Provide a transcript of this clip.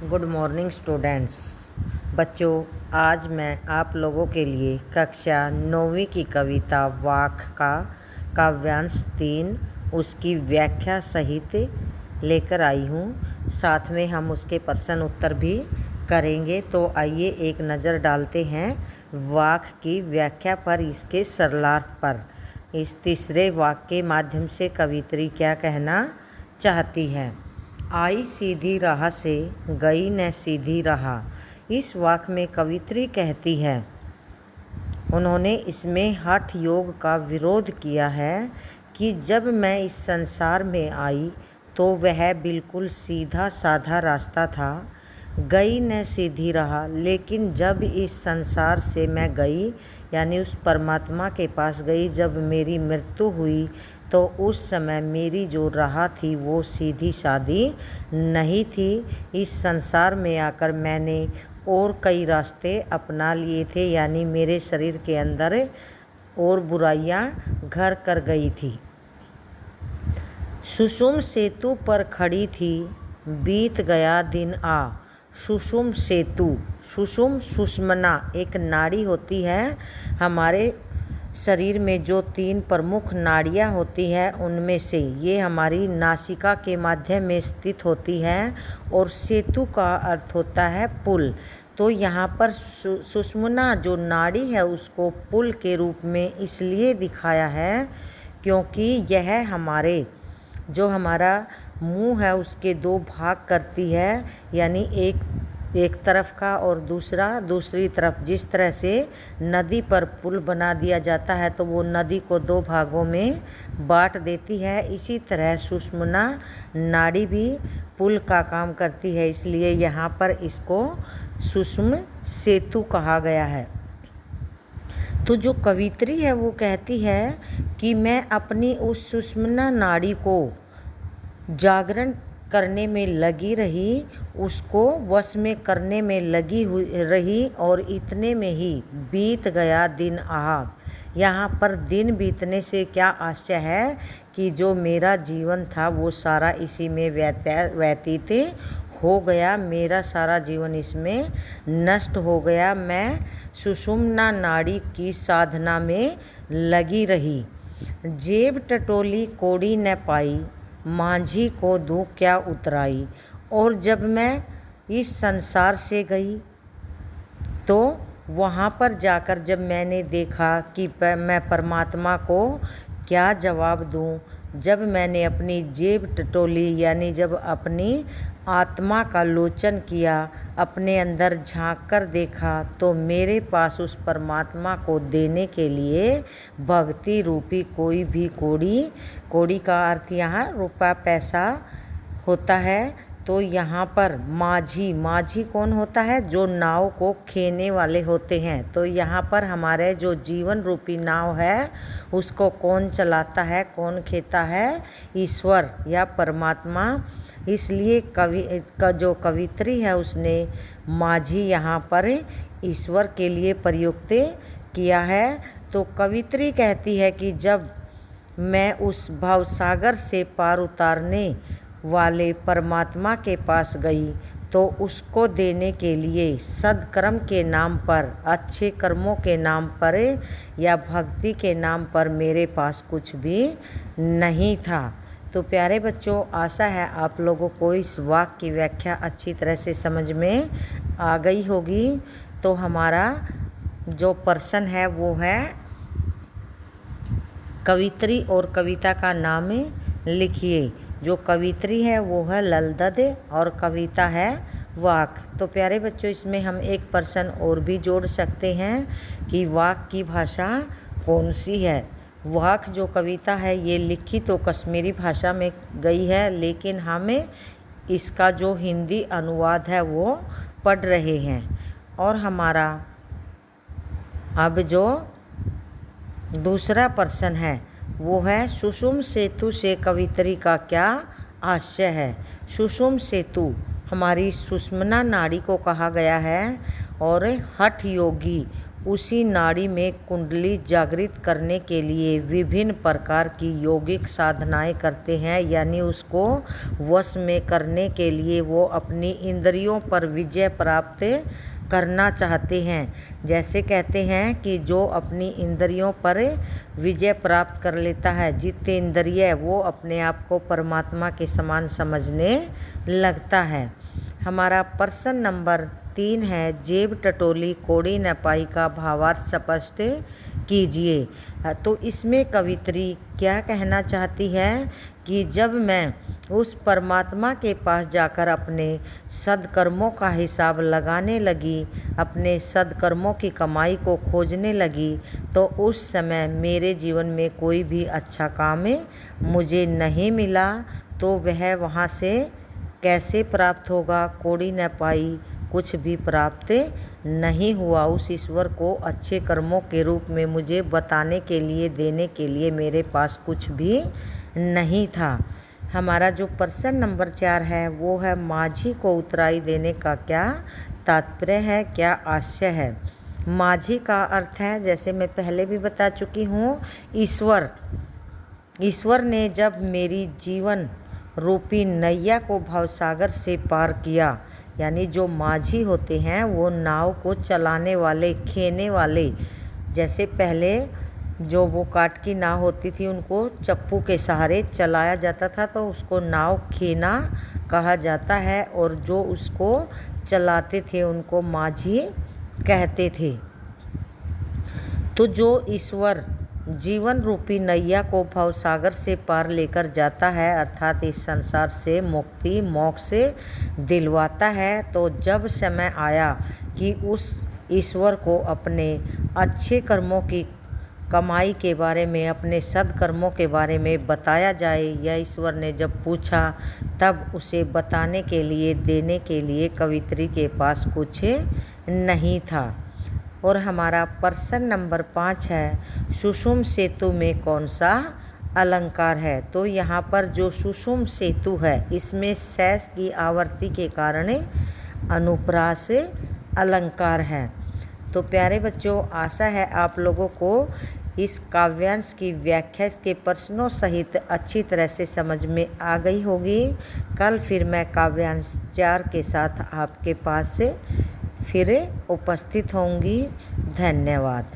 Good morning students. बच्चों, आज मैं आप लोगों के लिए कक्षा 9वीं की कविता वाक का काव्यांश 3 उसकी व्याख्या सहित लेकर आई हूँ। साथ में हम उसके प्रश्न उत्तर भी करेंगे। तो आइए एक नज़र डालते हैं वाक की व्याख्या पर, इसके सरलार्थ पर। इस तीसरे वाक के माध्यम से कवित्री क्या कहना चाहती है। आई सीधी राह से गई न सीधी राह। इस वाक में कवित्री कहती है, उन्होंने इसमें हठ योग का विरोध किया है कि जब मैं इस संसार में आई तो वह बिल्कुल सीधा साधा रास्ता था, गई न सीधी राह। लेकिन जब इस संसार से मैं गई, यानी उस परमात्मा के पास गई, जब मेरी मृत्यु हुई तो उस समय मेरी जो राह थी वो सीधी सादी नहीं थी। इस संसार में आकर मैंने और कई रास्ते अपना लिए थे, यानी मेरे शरीर के अंदर और बुराइयां घर कर गई थी। सुषुम सेतु पर खड़ी थी, बीत गया दिन आ। सुषुम सेतु, सुषुम सुषुम्ना एक नाड़ी होती है। हमारे शरीर में जो 3 प्रमुख नाड़ियाँ होती हैं उनमें से ये हमारी नासिका के माध्यम में स्थित होती है। और सेतु का अर्थ होता है पुल। तो यहाँ पर सुषुम्ना जो नाड़ी है उसको पुल के रूप में इसलिए दिखाया है क्योंकि यह हमारा मुंह है उसके 2 भाग करती है, यानी एक तरफ का और दूसरी तरफ। जिस तरह से नदी पर पुल बना दिया जाता है तो वो नदी को 2 भागों में बांट देती है, इसी तरह सुषुम्ना नाड़ी भी पुल का काम करती है, इसलिए यहाँ पर इसको सुषुम सेतु कहा गया है। तो जो कवित्री है वो कहती है कि मैं अपनी उस सुषुम्ना नाड़ी को जागरण करने में लगी रही, उसको वश में करने में लगी हुई रही, और इतने में ही बीत गया दिन आहा। यहाँ पर दिन बीतने से क्या आश्चर्य है कि जो मेरा जीवन था वो सारा इसी में व्यतीत हो गया, मेरा सारा जीवन इसमें नष्ट हो गया। मैं सुषुम्ना नाड़ी की साधना में लगी रही। जेब टटोली कोड़ी न पाई, मांझी को दूं क्या उतराई। और जब मैं इस संसार से गई तो वहाँ पर जाकर जब मैंने देखा कि मैं परमात्मा को क्या जवाब दूं, जब मैंने अपनी जेब टटोली, यानी जब अपनी आत्मा का लोचन किया, अपने अंदर झांक कर देखा, तो मेरे पास उस परमात्मा को देने के लिए भक्ति रूपी कोई भी कोड़ी का अर्थ यहाँ रुपया पैसा होता है। तो यहाँ पर माझी कौन होता है? जो नाव को खेने वाले होते हैं। तो यहाँ पर हमारे जो जीवन रूपी नाव है उसको कौन चलाता है, कौन खेता है? ईश्वर या परमात्मा। इसलिए जो कवित्री है उसने माझी यहाँ पर ईश्वर के लिए प्रयुक्त किया है। तो कवित्री कहती है कि जब मैं उस भवसागर से पार उतारने वाले परमात्मा के पास गई तो उसको देने के लिए सद्कर्म के नाम पर, अच्छे कर्मों के नाम पर या भक्ति के नाम पर मेरे पास कुछ भी नहीं था। तो प्यारे बच्चों, आशा है आप लोगों को इस वाक्य की व्याख्या अच्छी तरह से समझ में आ गई होगी। तो हमारा जो प्रश्न है वो है, कवित्री और कविता का नाम लिखिए। जो कवित्री है वो है ललदद और कविता है वाक। तो प्यारे बच्चों, इसमें हम एक प्रश्न और भी जोड़ सकते हैं कि वाक की भाषा कौन सी है। वाक जो कविता है ये लिखी तो कश्मीरी भाषा में गई है, लेकिन हमें इसका जो हिंदी अनुवाद है वो पढ़ रहे हैं। और हमारा अब जो दूसरा प्रश्न है वो है, सुषुम सेतु से कवित्री का क्या आशय है। सुषुम सेतु हमारी सुषुम्ना नाड़ी को कहा गया है, और हठ योगी उसी नाड़ी में कुंडली जागृत करने के लिए विभिन्न प्रकार की यौगिक साधनाएं करते हैं, यानी उसको वश में करने के लिए वो अपनी इंद्रियों पर विजय प्राप्त करना चाहते हैं। जैसे कहते हैं कि जो अपनी इंद्रियों पर विजय प्राप्त कर लेता है, जितेंद्रिय, वो अपने आप को परमात्मा के समान समझने लगता है। हमारा प्रश्न नंबर 3 है, जेब टटोली कोड़ी न पाई का भावार्थ स्पष्ट कीजिए। तो इसमें कवित्री क्या कहना चाहती है कि जब मैं उस परमात्मा के पास जाकर अपने सद्कर्मों का हिसाब लगाने लगी, अपने सद्कर्मों की कमाई को खोजने लगी, तो उस समय मेरे जीवन में कोई भी अच्छा काम मुझे नहीं मिला। तो वह वहाँ से कैसे प्राप्त होगा? कोड़ी न पाई, कुछ भी प्राप्त नहीं हुआ। उस ईश्वर को अच्छे कर्मों के रूप में मुझे बताने के लिए, देने के लिए मेरे पास कुछ भी नहीं था। हमारा जो प्रश्न नंबर 4 है वो है, माझी को उतराई देने का क्या तात्पर्य है, क्या आशय है? माझी का अर्थ है, जैसे मैं पहले भी बता चुकी हूँ, ईश्वर। ईश्वर ने जब मेरी जीवन रूपी नैया को भवसागर से पार किया, यानी जो माझी होते हैं वो नाव को चलाने वाले, खेने वाले। जैसे पहले जो वो काठ की नाव होती थी उनको चप्पू के सहारे चलाया जाता था, तो उसको नाव खेना कहा जाता है, और जो उसको चलाते थे उनको माझी कहते थे। तो जो ईश्वर जीवन रूपी नैया को भवसागर से पार लेकर जाता है, अर्थात इस संसार से मुक्ति मोक्ष दिलवाता है, तो जब समय आया कि उस ईश्वर को अपने अच्छे कर्मों की कमाई के बारे में, अपने सद्कर्मों के बारे में बताया जाए, या ईश्वर ने जब पूछा, तब उसे बताने के लिए, देने के लिए कवित्री के पास कुछ नहीं था। और हमारा प्रश्न नंबर 5 है, सुषुम सेतु में कौन सा अलंकार है? तो यहाँ पर जो सुषुम सेतु है, इसमें शेष की आवर्ती के कारण अनुप्रास अलंकार है। तो प्यारे बच्चों, आशा है आप लोगों को इस काव्यांश की व्याख्या इसके प्रश्नों सहित अच्छी तरह से समझ में आ गई होगी। कल फिर मैं काव्यांश 4 के साथ आपके पास फिर उपस्थित होंगी। धन्यवाद।